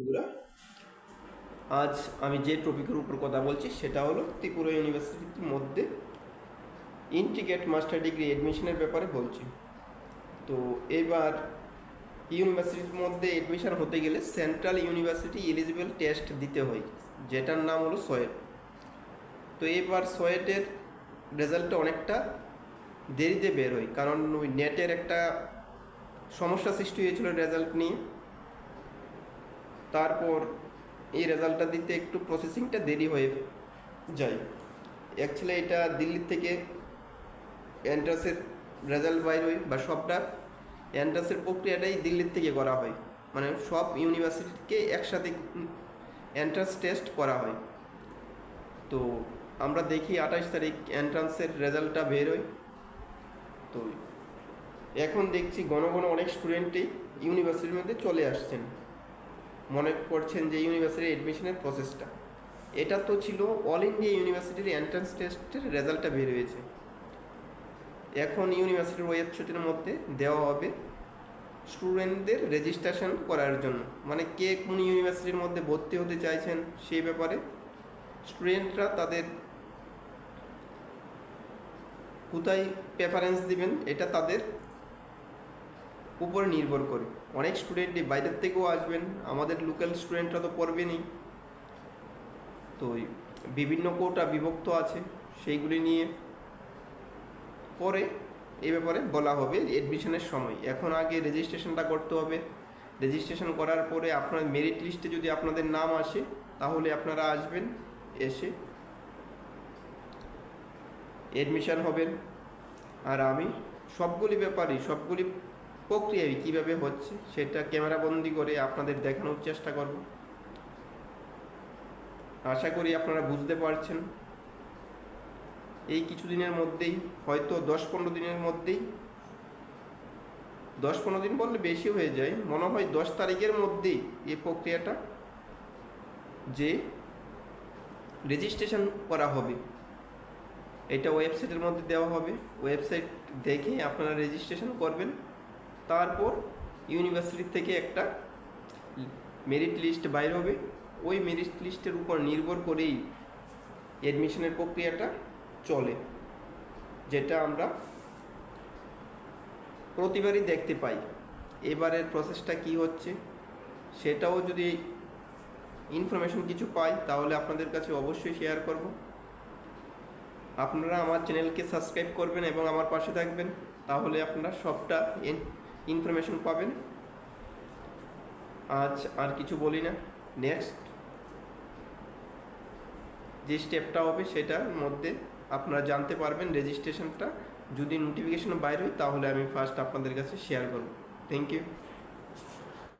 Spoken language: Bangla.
বন্ধুরা, আজ আমি যে টপিকের উপর কথা বলছি সেটা হলো ত্রিপুরা ইউনিভার্সিটির মধ্যে ইন্টিগ্রেট মাস্টার ডিগ্রি অ্যাডমিশনের ব্যাপারে বলছি। তো এবার ইউনিভার্সিটির মধ্যে অ্যাডমিশন হতে গেলে সেন্ট্রাল ইউনিভার্সিটি এলিজিবল টেস্ট দিতে হয়, যেটার নাম হলো সোয়েট। তো এবার সোয়েটের রেজাল্টটা অনেকটা দেরিতে বের হয়, কারণ ওই নেটের একটা সমস্যা সৃষ্টি হয়েছিল রেজাল্ট নিয়ে। তারপর এই রেজাল্টটা দিতে একটু প্রসেসিংটা দেরি হয়ে যায়। অ্যাকচুয়ালি এটা দিল্লির থেকে এন্ট্রান্সের রেজাল্ট বাইর হয়, বা সবটা এন্ট্রান্সের প্রক্রিয়াটাই দিল্লির থেকে করা হয়, মানে সব ইউনিভার্সিটিকে একসাথে এন্ট্রান্স টেস্ট করা হয়। তো আমরা দেখি 28 তারিখ এন্ট্রান্সের রেজাল্টটা বের হয়। তো এখন দেখছি ঘন ঘন অনেক স্টুডেন্টই ইউনিভার্সিটির মধ্যে চলে আসছেন, মনে করছেন যে ইউনিভার্সিটির অ্যাডমিশনের প্রসেসটা এটা তো ছিল অল ইন্ডিয়া ইউনিভার্সিটির এন্ট্রান্স টেস্টের রেজাল্টটা বের হয়েছে। এখন ইউনিভার্সিটির ওয়েবসাইটের মধ্যে দেওয়া হবে স্টুডেন্টদের রেজিস্ট্রেশন করার জন্য, মানে কে কোন ইউনিভার্সিটির মধ্যে ভর্তি হতে চাইছেন সেই ব্যাপারে স্টুডেন্টরা তাদের কোথায় প্রেফারেন্স দিবেন এটা তাদের উপরে নির্ভর করে। অনেক স্টুডেন্টই বাইরের থেকেও আসবেন, আমাদের লোকাল স্টুডেন্টরা তো পড়বেনই। তো বিভিন্ন কোটা বিভক্ত আছে, সেইগুলি নিয়ে পরে এই ব্যাপারে বলা হবে অ্যাডমিশনের সময়। এখন আগে রেজিস্ট্রেশনটা করতে হবে। রেজিস্ট্রেশন করার পরে আপনার মেরিট লিস্টে যদি আপনাদের নাম আসে তাহলে আপনারা আসবেন, এসে অ্যাডমিশন হবেন। আর আমি সবগুলি ব্যাপারই সবগুলি প্রক্রিয়ায় কীভাবে হচ্ছে সেটা ক্যামেরাবন্দি করে আপনাদের দেখানোর চেষ্টা করব। আশা করি আপনারা বুঝতে পারছেন। এই কিছুদিনের মধ্যেই, হয়তো 10-15 দিনের মধ্যেই, 10-15 দিন বললে বেশি হয়ে যায়, মনে হয় 10 তারিখের মধ্যেই এই প্রক্রিয়াটা যে রেজিস্ট্রেশন করা হবে এটা ওয়েবসাইটের মধ্যে দেওয়া হবে। ওয়েবসাইট দেখে আপনারা রেজিস্ট্রেশন করবেন। তারপর ইউনিভার্সিটি থেকে একটা মেরিট লিস্ট বাইর হবে। ওই মেরিট লিস্টের উপর নির্ভর করেই অ্যাডমিশনের প্রক্রিয়াটা চলে, যেটা আমরা প্রতিবারই দেখতে পাই। এবারের প্রসেসটা কি হচ্ছে সেটাও যদি ইনফরমেশন কিছু পাই তাহলে আপনাদের কাছে অবশ্যই শেয়ার করব। আপনারা আমার চ্যানেলকে সাবস্ক্রাইব করবেন এবং আমার পাশে থাকবেন, তাহলে আপনারা সবটা ইনফরমেশন পাবেন। আজ আর কিছু বলি না, নেক্সট যে স্টেপটা হবে সেটার মধ্যে আপনারা জানতে পারবেন। রেজিস্ট্রেশনটা যদি নোটিফিকেশন বাইর হয় তাহলে আমি ফার্স্ট আপনাদের কাছে শেয়ার করব। Thank you.